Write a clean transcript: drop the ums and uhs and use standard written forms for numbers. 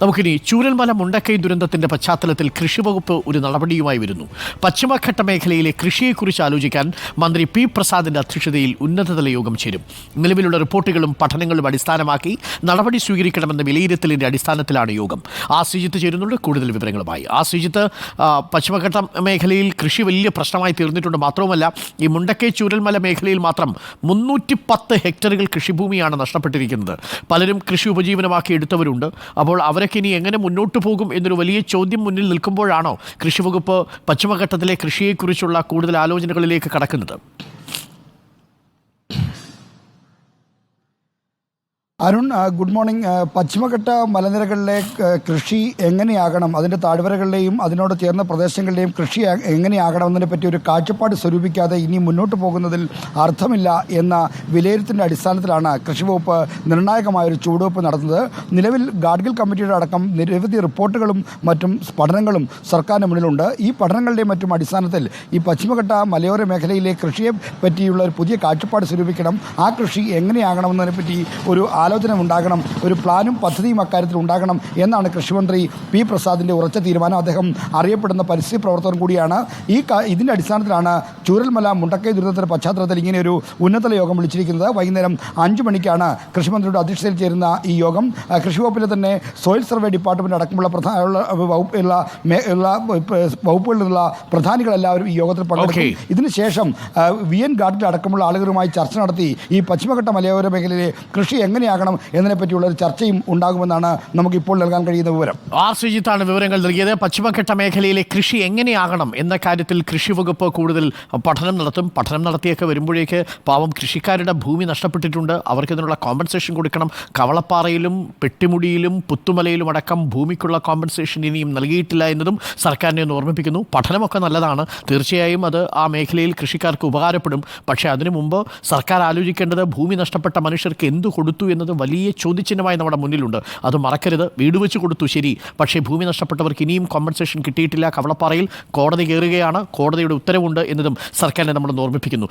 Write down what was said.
നമുക്കിനി ചൂരൽമല മുണ്ടക്കൈ ദുരന്തത്തിന്റെ പശ്ചാത്തലത്തിൽ കൃഷിവകുപ്പ് ഒരു നടപടിയുമായി വരുന്നു. പശ്ചിമഘട്ട മേഖലയിലെ കൃഷിയെക്കുറിച്ച് ആലോചിക്കാൻ മന്ത്രി പി പ്രസാദിന്റെ അധ്യക്ഷതയിൽ ഉന്നതതല യോഗം ചേരും. നിലവിലുള്ള റിപ്പോർട്ടുകളും പഠനങ്ങളും അടിസ്ഥാനമാക്കി നടപടി സ്വീകരിക്കണമെന്ന വിലയിരുത്തലിന്റെ അടിസ്ഥാനത്തിലാണ് യോഗം. ശ്രീജിത്ത് ചേരുന്നുണ്ട് കൂടുതൽ വിവരങ്ങളുമായി. ശ്രീജിത്ത്, പശ്ചിമഘട്ട മേഖലയിൽ കൃഷി വലിയ പ്രശ്നമായി തീർന്നിട്ടുണ്ട്. മാത്രവുമല്ല, ഈ മുണ്ടക്കൈ ചൂരൽമല മേഖലയിൽ മാത്രം 310 ഹെക്ടറുകൾ കൃഷിഭൂമിയാണ് നഷ്ടപ്പെട്ടിരിക്കുന്നത്. പലരും കൃഷി ഉപജീവനമാക്കി എടുത്തവരുണ്ട്. അപ്പോൾ അവരൊക്കെ ഇനി എങ്ങനെ മുന്നോട്ട് പോകും എന്നൊരു വലിയ ചോദ്യം മുന്നിൽ നിൽക്കുമ്പോഴാണോ കൃഷിവകുപ്പ് പശ്ചിമഘട്ടത്തിലെ കൃഷിയെക്കുറിച്ചുള്ള കൂടുതൽ ആലോചനകളിലേക്ക് കടക്കുന്നത്? Arun, good morning. പശ്ചിമഘട്ട മലനിരകളിലെ കൃഷി എങ്ങനെയാകണം, അതിൻ്റെ താഴ്വരകളിലെയും അതിനോട് ചേർന്ന പ്രദേശങ്ങളിലെയും കൃഷി എങ്ങനെയാകണമെന്നതിനെ പറ്റി ഒരു കാഴ്ചപ്പാട് സ്വരൂപിക്കാതെ ഇനി മുന്നോട്ട് പോകുന്നതിൽ അർത്ഥമില്ല എന്ന വിലയിരുത്തലിൻ്റെ അടിസ്ഥാനത്തിലാണ് കൃഷിവകുപ്പ് നിർണായകമായൊരു ചുവടുവയ്പ് നടത്തുന്നത്. നിലവിൽ ഗാഡ്ഗിൽ കമ്മിറ്റിയുടെ അടക്കം നിരവധി റിപ്പോർട്ടുകളും മറ്റും പഠനങ്ങളും സർക്കാരിന് മുന്നിലുണ്ട്. ഈ പഠനങ്ങളുടെയും മറ്റും അടിസ്ഥാനത്തിൽ ഈ പശ്ചിമഘട്ട മലയോര മേഖലയിലെ കൃഷിയെ പറ്റിയുള്ള ഒരു പുതിയ കാഴ്ചപ്പാട് സ്വരൂപിക്കണം. ആ കൃഷി എങ്ങനെയാകണമെന്നതിനെപ്പറ്റി ഒരു ആലോചന ഉണ്ടാകണം, ഒരു പ്ലാനും പദ്ധതിയും അക്കാര്യത്തിൽ ഉണ്ടാകണം എന്നാണ് കൃഷിമന്ത്രി പി പ്രസാദിൻ്റെ ഉറച്ച തീരുമാനം. അദ്ദേഹം അറിയപ്പെടുന്ന പരിസ്ഥിതി പ്രവർത്തകൻ കൂടിയാണ്. ഇതിൻ്റെ അടിസ്ഥാനത്തിലാണ് ചൂരൽമല മുണ്ടക്കൈ ദുരന്തത്തിൻ്റെ പശ്ചാത്തലത്തിൽ ഇങ്ങനെയൊരു ഉന്നതതല യോഗം വിളിച്ചിരിക്കുന്നത്. വൈകുന്നേരം 5 മണിക്കാണ് കൃഷിമന്ത്രിയുടെ അധ്യക്ഷതയിൽ ചേരുന്ന ഈ യോഗം. കൃഷി വകുപ്പിലെ സോയിൽ സർവേ ഡിപ്പാർട്ട്മെൻറ്റ് അടക്കമുള്ള വകുപ്പുകളിലുള്ള പ്രധാനികളെല്ലാവരും ഈ യോഗത്തിൽ പങ്കെടുക്കും. ഇതിനുശേഷം VN ഗാഡ്ഗിൽ അടക്കമുള്ള ആളുകളുമായി ചർച്ച നടത്തി ഈ പശ്ചിമഘട്ട മലയോര മേഖലയിലെ കൃഷി എങ്ങനെയാകണം എന്നതിനെപ്പറ്റിയുള്ള ഒരു ചർച്ചയും ഉണ്ടാകുമെന്നാണ് നമുക്കിപ്പോൾ നൽകാൻ കഴിയുന്ന വിവരം. ശ്രീജിത്താണ് വിവരങ്ങൾ നൽകിയത്. പശ്ചിമഘട്ട മേഖലയിലെ കൃഷി എങ്ങനെയാകണം എന്ന കാര്യത്തിൽ കൃഷി വകുപ്പ് കൂടുതൽ പഠനം നടത്തും. പഠനം നടത്തിയൊക്കെ വരുമ്പോഴേക്ക് പാവം കൃഷിക്കാരുടെ ഭൂമി നഷ്ടപ്പെട്ടിട്ടുണ്ട്. അവർക്ക് ഇതിനുള്ള കോമ്പൻസേഷൻ കൊടുക്കണം. കവളപ്പാറയിലും പെട്ടിമുടിയിലും പുത്തുമലയിലും അടക്കം ഭൂമിക്കുള്ള കോമ്പൻസേഷൻ ഇനിയും നൽകിയിട്ടില്ല എന്നതും സർക്കാരിനെ ഒന്ന് ഓർമ്മിപ്പിക്കുന്നു. പഠനമൊക്കെ നല്ലതാണ്, തീർച്ചയായും അത് ആ മേഖലയിൽ കൃഷിക്കാർക്ക് ഉപകാരപ്പെടും. പക്ഷേ അതിനു മുമ്പ് സർക്കാർ ആലോചിക്കേണ്ടത് ഭൂമി നഷ്ടപ്പെട്ട മനുഷ്യർക്ക് എന്തു കൊടുത്തു എന്നത് വലിയ ചോദ്യചിഹ്നമായി നമ്മുടെ മുന്നിലുണ്ട്. അത് മറക്കരുത്. വീട് വെച്ച് കൊടുത്തു, ശരി, പക്ഷേ ഭൂമി നഷ്ടപ്പെട്ടവർക്ക് ഇനിയും കോമ്പൻസേഷൻ കിട്ടിയിട്ടില്ല. കവളപ്പാറയിൽ കോടതി കയറുകയാണ്, കോടതിയുടെ ഉത്തരവുണ്ട് എന്നതും സർക്കാരിനെ നമ്മൾ ഓർമ്മിപ്പിക്കുന്നു.